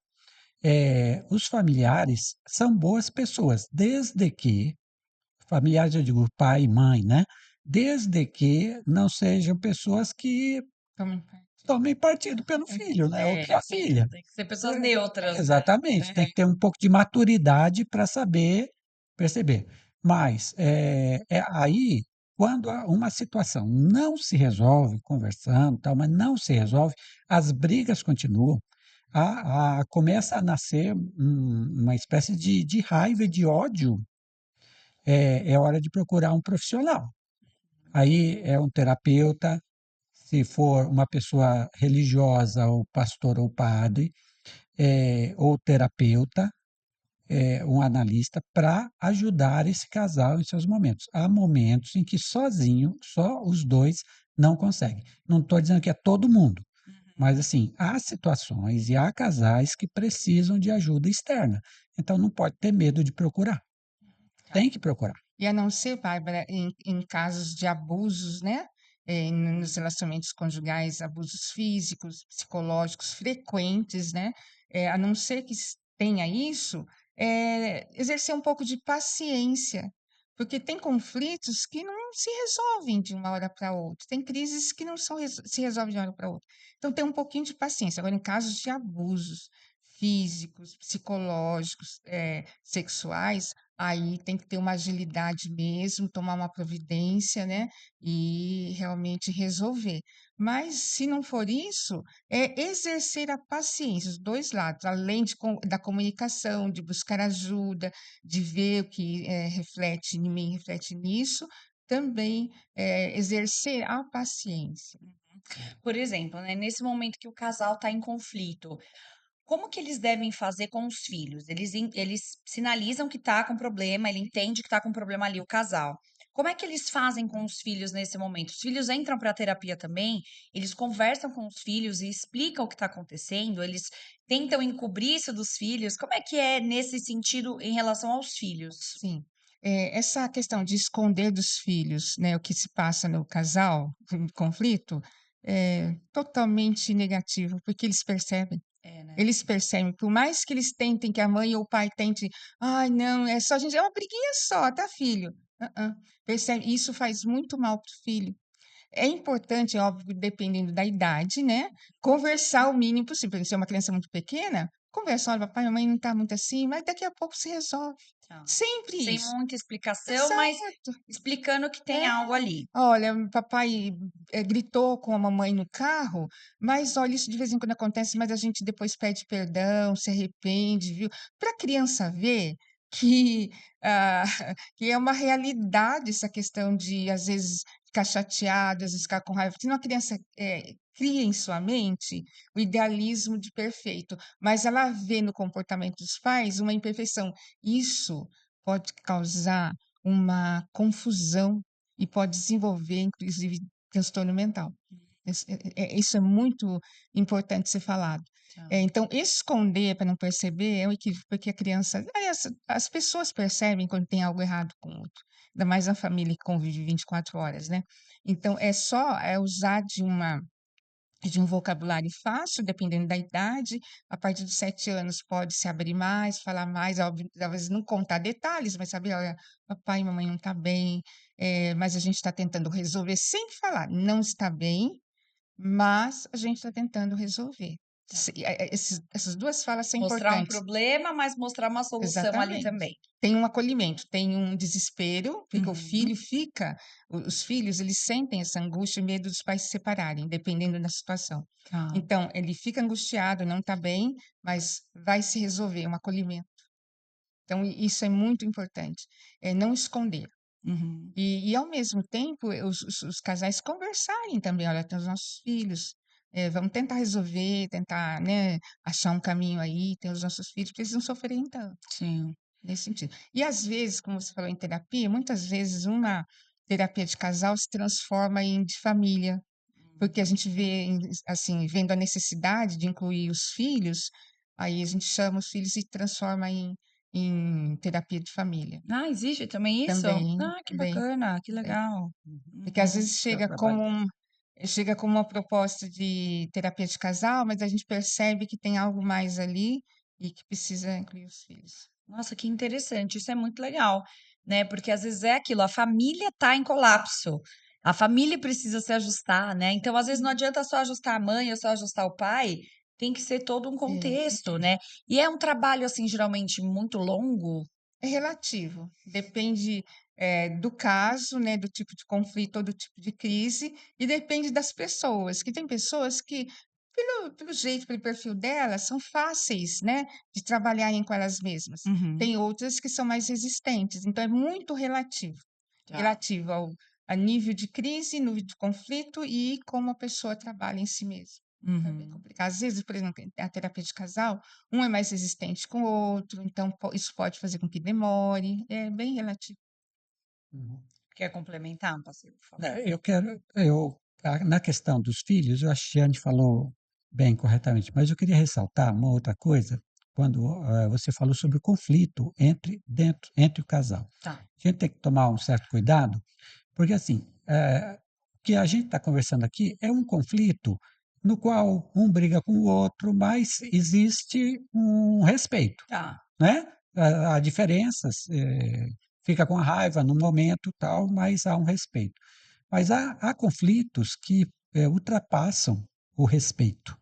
Os familiares são boas pessoas, desde que, familiares eu digo pai e mãe, né? Desde que não sejam pessoas que Tomem parte. tomem partido pelo filho, né? Ou pela filha. Tem que ser pessoas É, neutras, né? exatamente, tem que ter um pouco de maturidade para saber perceber. Mas aí, quando uma situação não se resolve conversando, tal, mas não se resolve, as brigas continuam, começa a nascer uma espécie de raiva e de ódio. É hora de procurar um profissional. Aí é um terapeuta, se for uma pessoa religiosa, ou pastor ou padre, ou terapeuta, um analista, para ajudar esse casal em seus momentos. Há momentos em que sozinho, só os dois, não conseguem. Não estou dizendo que é todo mundo, mas assim, há situações e há casais que precisam de ajuda externa. Então não pode ter medo de procurar. Tá. Tem que procurar. E a não ser, Bárbara, em casos de abusos, né? Nos relacionamentos conjugais, abusos físicos, psicológicos frequentes, né? A não ser que tenha isso, exercer um pouco de paciência, porque tem conflitos que não se resolvem de uma hora para outra, tem crises que não se resolvem de uma hora para outra. Então, tem um pouquinho de paciência. Agora, em casos de abusos físicos, psicológicos, sexuais, aí tem que ter uma agilidade mesmo, tomar uma providência, né, e realmente resolver. Mas se não for isso, é exercer a paciência, os 2 lados, além da comunicação, de buscar ajuda, de ver o que, reflete em mim, reflete nisso, também, exercer a paciência. Por exemplo, né, nesse momento que o casal está em conflito, como que eles devem fazer com os filhos? Eles sinalizam que está com problema, ele entende que está com problema ali, o casal. Como é que eles fazem com os filhos nesse momento? Os filhos entram para a terapia também? Eles conversam com os filhos e explicam o que está acontecendo? Eles tentam encobrir isso dos filhos? Como é que é nesse sentido em relação aos filhos? Sim. Essa questão de esconder dos filhos, né, o que se passa no casal, em conflito, é totalmente negativo, porque eles percebem. É, né? Eles percebem, por mais que eles tentem, que a mãe ou o pai tente, ai, não, é só gente, é uma briguinha só, tá, filho? Percebe? Isso faz muito mal pro filho. É importante, é óbvio, dependendo da idade, né? Conversar o mínimo possível. Se é uma criança muito pequena, conversa, olha, papai, mamãe não está muito assim, mas daqui a pouco se resolve. Tá. Sempre Sem isso. muita explicação, mas Exato. explicando que tem É. algo ali. Olha, papai gritou com a mamãe no carro, mas olha, isso de vez em quando acontece, mas a gente depois pede perdão, se arrepende, viu? Para a criança ver que, ah, que é uma realidade essa questão de, às vezes, ficar chateada, às vezes ficar com raiva. Senão a criança cria em sua mente o idealismo de perfeito, mas ela vê no comportamento dos pais uma imperfeição. Isso pode causar uma confusão e pode desenvolver, inclusive, transtorno mental. Isso é muito importante ser falado. Tá. Então, esconder para não perceber é um equívoco, porque a criança. Aliás, as pessoas percebem quando tem algo errado com o outro, ainda mais a família que convive 24 horas, né? Então, é usar de um vocabulário fácil, dependendo da idade. A partir dos 7 anos pode se abrir mais, falar mais, óbvio, talvez não contar detalhes, mas saber, olha, papai e mamãe não está bem, mas a gente está tentando resolver, sem falar, não está bem, mas a gente está tentando resolver. Tá. Essas duas falas são Mostrar um importantes. problema, mas mostrar uma solução ali Exatamente. também. Tem um acolhimento, tem um desespero, porque o Uhum. filho fica, os filhos, eles sentem essa angústia e medo dos pais se separarem, dependendo da situação. Tá. Então, ele fica angustiado, não está bem, mas vai se resolver, um acolhimento. Então, isso é muito importante, é não esconder. Uhum. Ao mesmo tempo, os casais conversarem também, olha, tem os nossos filhos, vamos tentar resolver, tentar, né, achar um caminho aí, tem os nossos filhos, para eles não sofrerem tanto. Sim. Nesse sentido. E às vezes, como você falou em terapia, muitas vezes uma terapia de casal se transforma em de família. porque a gente vê, assim, vendo a necessidade de incluir os filhos, aí a gente chama os filhos e transforma em terapia de família. Ah, existe também isso? Também, Ah, que também, bacana, que também. legal. Porque às Uhum. vezes É o trabalho. chega como uma proposta de terapia de casal, mas a gente percebe que tem algo mais ali e que precisa incluir os filhos. Nossa, que interessante, isso é muito legal, né? Porque às vezes é aquilo, a família tá em colapso, a família precisa se ajustar, né? Então, às vezes, não adianta só ajustar a mãe ou só ajustar o pai, tem que ser todo um É. contexto, né? E é um trabalho, assim, geralmente muito longo. É relativo, depende, do caso, né, do tipo de conflito ou do tipo de crise, e depende das pessoas, que tem pessoas que, pelo jeito, pelo perfil delas, são fáceis, né, de trabalharem com elas mesmas. Uhum. Tem outras que são mais resistentes, então é muito relativo, Tá. relativo ao a nível de crise, nível de conflito e como a pessoa trabalha em si mesma. É bem Uhum. complicado. Às vezes, por exemplo, a terapia de casal, um é mais resistente com o outro, então isso pode fazer com que demore, é bem relativo. Uhum. Quer complementar, parceiro, por favor? Na questão dos filhos, eu acho que a Jane falou bem corretamente, mas eu queria ressaltar uma outra coisa, quando você falou sobre o conflito entre o casal. Tá. A gente tem que tomar um certo cuidado, porque assim, o que a gente está conversando aqui é um conflito no qual um briga com o outro, mas existe um respeito, Tá. né? Há diferenças, fica com a raiva no momento tal, mas há um respeito. Mas há conflitos que ultrapassam o respeito.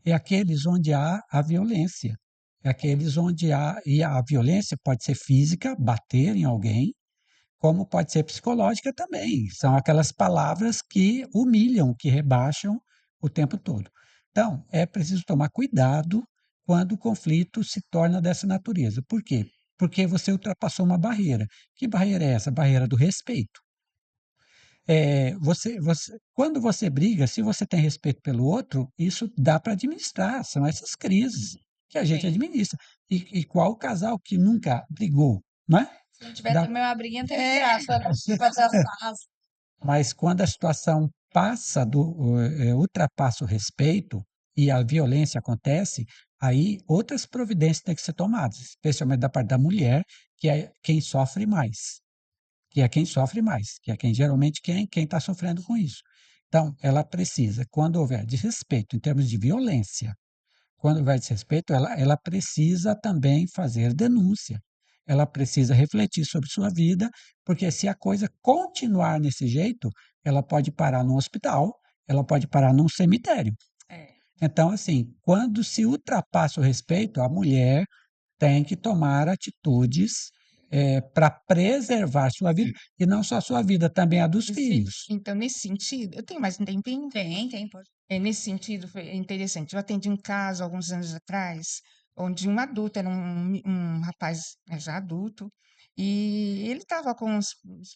É aqueles onde há a violência. É aqueles onde e a violência pode ser física, bater em alguém, como pode ser psicológica também. São aquelas palavras que humilham, que rebaixam o tempo todo. Então, é preciso tomar cuidado quando o conflito se torna dessa natureza. Por quê? Porque você ultrapassou uma barreira. Que barreira é essa? A barreira do respeito. Quando você briga, se você tem respeito pelo outro, isso dá para administrar. São essas crises que a gente Sim. administra. E qual casal que nunca brigou, não é? Se não tiver Dá também uma briguinha, teve que É, tirar, só pra fazer as pazes. Mas quando a situação ultrapassa o respeito e a violência acontece, aí outras providências têm que ser tomadas, especialmente da parte da mulher, que é quem sofre mais, que é quem sofre mais, que é quem geralmente quem está sofrendo com isso. Então, ela precisa, quando houver desrespeito em termos de violência, quando houver desrespeito, ela precisa também fazer denúncia. Ela precisa refletir sobre sua vida, porque se a coisa continuar nesse jeito, ela pode parar num hospital, ela pode parar num cemitério. É. Então, assim, quando se ultrapassa o respeito, a mulher tem que tomar atitudes para preservar sua vida, e não só a sua vida, também a dos filhos. então, nesse sentido, eu tenho mais um tempinho? Tem, pode. Nesse sentido, foi interessante. Eu atendi um caso alguns anos atrás, onde um adulto, era um rapaz, né, já adulto, e ele estava com uns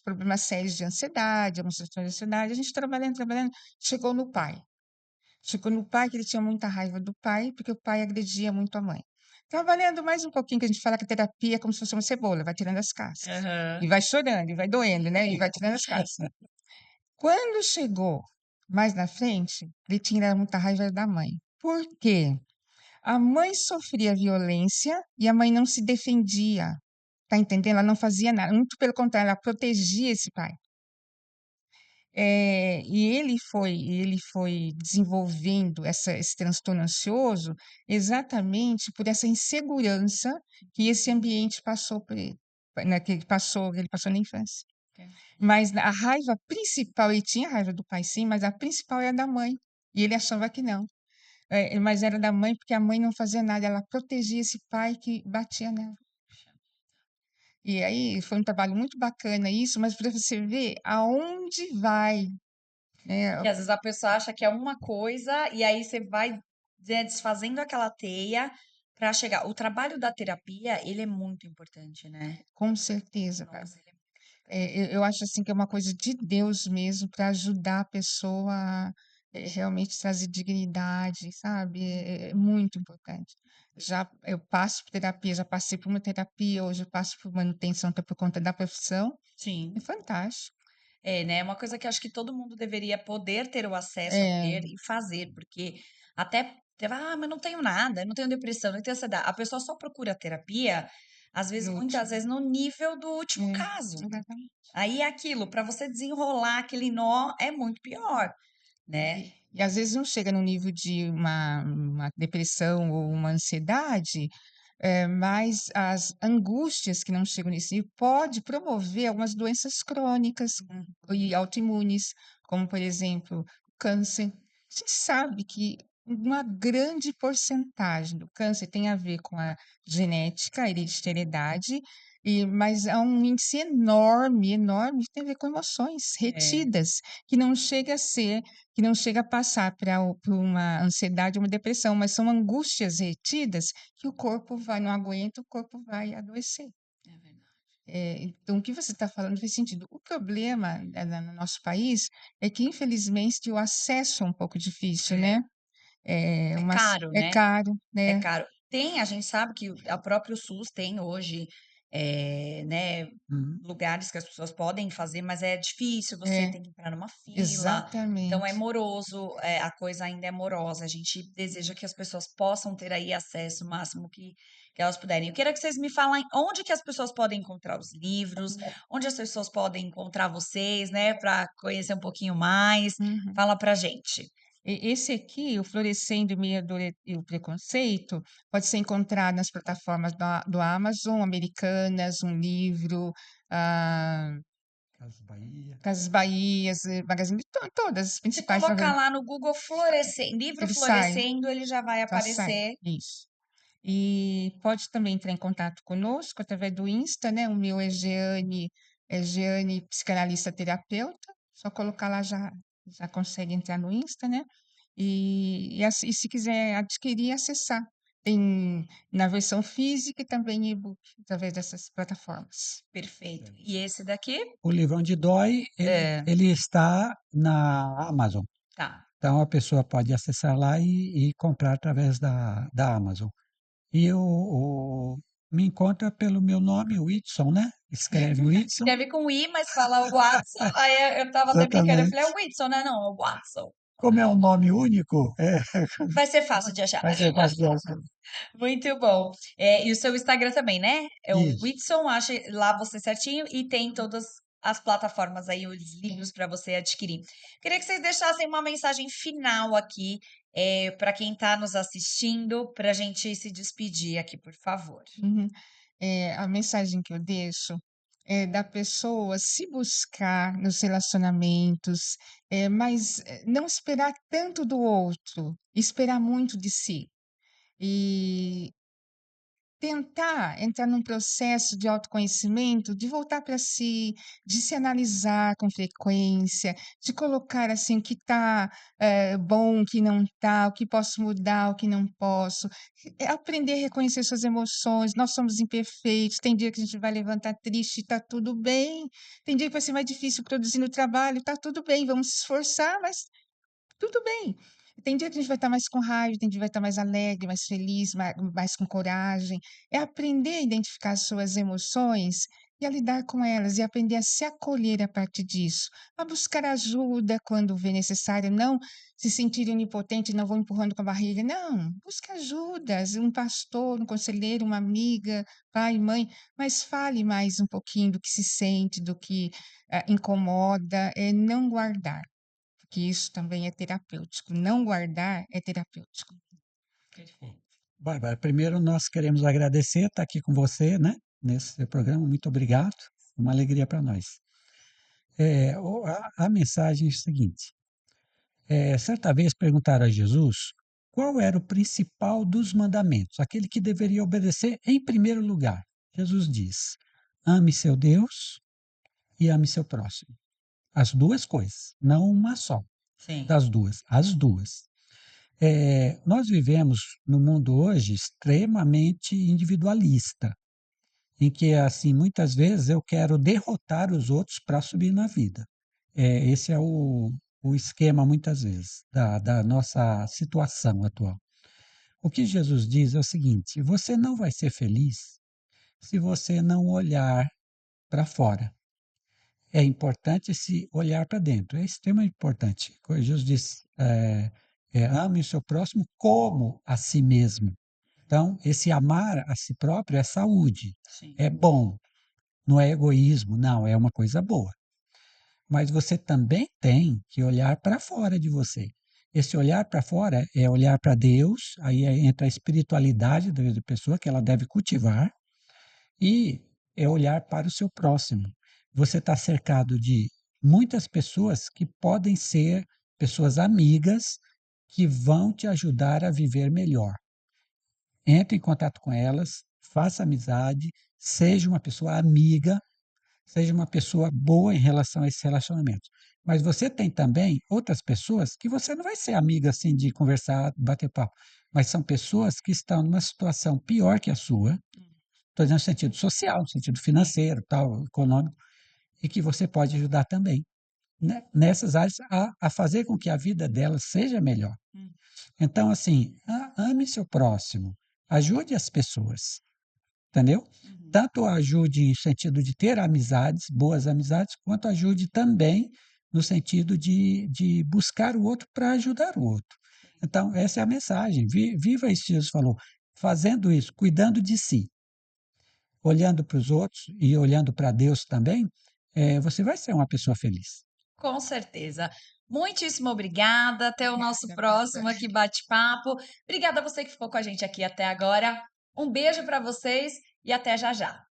problemas sérios de ansiedade, alguns transtornos de ansiedade. A gente trabalhando, trabalhando, chegou no pai. Chegou no pai, que ele tinha muita raiva do pai, porque o pai agredia muito a mãe. Trabalhando mais um pouquinho, que a gente fala que a terapia é como se fosse uma cebola, vai tirando as cascas. E Aham. vai chorando, e vai doendo, né? E vai tirando as cascas. Quando chegou mais na frente, ele tinha muita raiva da mãe. Por quê? A mãe sofria violência e a mãe não se defendia. Tá entendendo? Ela não fazia nada. Muito pelo contrário, ela protegia esse pai. E ele foi desenvolvendo esse transtorno ansioso exatamente por essa insegurança que esse ambiente passou por ele, né, que ele passou na infância. Ok. Mas a raiva principal, ele tinha raiva do pai, sim, mas a principal era da mãe. E ele achava que não. Mas era da mãe porque a mãe não fazia nada, ela protegia esse pai que batia nela. E aí foi um trabalho muito bacana isso, mas para você ver aonde vai, né? Que às vezes a pessoa acha que é uma coisa e aí você vai, né, desfazendo aquela teia para chegar. O trabalho da terapia, ele é muito importante, né? Com certeza, cara. Nossa, ele é muito importante. Eu acho assim que é uma coisa de Deus mesmo para ajudar a pessoa a realmente trazer dignidade, sabe? É muito importante. Já eu passo por terapia, já passei por uma terapia, hoje eu passo por manutenção até por conta da profissão. É Sim. fantástico. É, né, uma coisa que eu acho que todo mundo deveria poder ter o acesso a É, ter e fazer, porque até mas não tenho nada, eu não tenho depressão, não tenho ansiedade. A pessoa só procura terapia, às vezes, no muitas último. vezes, no nível do último É, caso. exatamente. Aí é aquilo, para você desenrolar aquele nó é muito pior, né? E às vezes não chega no nível de uma depressão ou uma ansiedade, mas as angústias que não chegam nesse nível pode promover algumas doenças crônicas Uhum. e autoimunes, como, por exemplo, câncer. Se sabe que uma grande porcentagem do câncer tem a ver com a genética, a hereditariedade, mas há um índice enorme, enorme, que tem a ver com emoções É, retidas, que não chega a ser que não chega a passar para uma ansiedade ou uma depressão, mas são angústias retidas que o corpo não aguenta, o corpo vai adoecer. é verdade. Então, o que você está falando faz sentido. O problema no nosso país é que, infelizmente, o acesso é um pouco difícil, É, né? É, é uma, caro, é né? caro, É né? caro. A gente sabe que a próprio SUS tem hoje, né, Uhum. lugares que as pessoas podem fazer, mas é difícil, você É, tem que entrar numa fila, então é exatamente. moroso, a coisa ainda é morosa. A gente deseja que as pessoas possam ter aí acesso o máximo que elas puderem. Eu queria que vocês me falem onde que as pessoas podem encontrar os livros, onde as pessoas podem encontrar vocês, né, para conhecer um pouquinho mais. Uhum. Fala pra gente. Esse aqui, o Florescendo em Meio à Dor e o Preconceito, pode ser encontrado nas plataformas do Amazon, Americanas, Um Livro, ah, Casas Bahia. Casas Bahias, Magazine, todas as Se principais. colocar lá no Google livro Ele sai, florescendo, ele já vai já sai, aparecer. isso. E pode também entrar em contato conosco através do Insta, né? O meu é Jeane Psicanalista Terapeuta. Só colocar lá já consegue entrar no Insta, né? E se quiser adquirir, acessar. Tem na versão física e também e-book, através dessas plataformas. Perfeito. Certo. E esse daqui? O livro Onde Dói, É, ele está na Amazon. tá. Então a pessoa pode acessar lá e comprar através da Amazon. E me encontra pelo meu nome, Whitson, né? Escreve Whitson. Escreve com I, mas fala Watson. Aí eu tava até brincando. Eu falei, é o Exatamente. Whitson, né? Não, é o Watson. Como é um nome único, Vai ser fácil de achar. vai ser fácil de achar. Muito bom. E o seu Instagram também, né? É o Isso. Whitson, acha lá você certinho e tem todas as plataformas aí, os livros para você adquirir. Queria que vocês deixassem uma mensagem final aqui para quem está nos assistindo, para a gente se despedir aqui, por favor. Uhum. A mensagem que eu deixo é da pessoa se buscar nos relacionamentos, mas não esperar tanto do outro, esperar muito de si. E tentar entrar num processo de autoconhecimento, de voltar para si, de se analisar com frequência, de colocar assim o que está bom, o que não está, o que posso mudar, o que não posso. Aprender a reconhecer suas emoções. Nós somos imperfeitos. Tem dia que a gente vai levantar triste, está tudo bem. Tem dia que vai ser mais difícil produzir no trabalho, está tudo bem. Vamos se esforçar, mas tudo bem. Tem dia que a gente vai estar mais com raiva, tem dia que vai estar mais alegre, mais feliz, mais com coragem. É aprender a identificar as suas emoções e a lidar com elas e aprender a se acolher a partir disso, a buscar ajuda quando vê necessário, não se sentir onipotente, não vou empurrando com a barriga, não, busque ajuda, um pastor, um conselheiro, uma amiga, pai, mãe, mas fale mais um pouquinho do que se sente, do que incomoda, é não guardar que isso também é terapêutico. Não guardar é terapêutico. Perfeito. Bárbara, primeiro nós queremos agradecer estar aqui com você, né? Nesse seu programa. Muito obrigado. Uma alegria para nós. A mensagem é a seguinte: certa vez perguntaram a Jesus qual era o principal dos mandamentos, aquele que deveria obedecer em primeiro lugar. Jesus diz: ame seu Deus e ame seu próximo. As duas coisas, não uma só, Sim. das duas, as duas. Nós vivemos no mundo hoje extremamente individualista, em que, assim, muitas vezes eu quero derrotar os outros para subir na vida. Esse é o esquema, muitas vezes, da nossa situação atual. O que Jesus diz é o seguinte: você não vai ser feliz se você não olhar para fora. é importante esse olhar para dentro, é extremamente importante. Como Jesus diz, ame o seu próximo como a si mesmo. Então, esse amar a si próprio é saúde, Sim. é bom, não é egoísmo, não, é uma coisa boa. Mas você também tem que olhar para fora de você. Esse olhar para fora é olhar para Deus, aí entra a espiritualidade da pessoa que ela deve cultivar, e é olhar para o seu próximo. Você está cercado de muitas pessoas que podem ser pessoas amigas que vão te ajudar a viver melhor. Entre em contato com elas, faça amizade, seja uma pessoa amiga, seja uma pessoa boa em relação a esses relacionamentos. Mas você tem também outras pessoas que você não vai ser amiga assim de conversar, bater papo, mas são pessoas que estão numa situação pior que a sua, estou dizendo no sentido social, no sentido financeiro, tal, econômico, e que você pode ajudar também, né, nessas áreas a fazer com que a vida delas seja melhor. Então, assim, ame seu próximo, ajude as pessoas, entendeu? Tanto ajude no sentido de ter amizades, boas amizades, quanto ajude também no sentido de buscar o outro para ajudar o outro. Então, essa é a mensagem. Viva isso que Jesus falou, fazendo isso, cuidando de si, olhando para os outros e olhando para Deus também, você vai ser uma pessoa feliz. Com certeza. Muitíssimo obrigada. Até o nosso Obrigada, próximo professora. aqui bate-papo. Obrigada a você que ficou com a gente aqui até agora. Um beijo para vocês e até já já.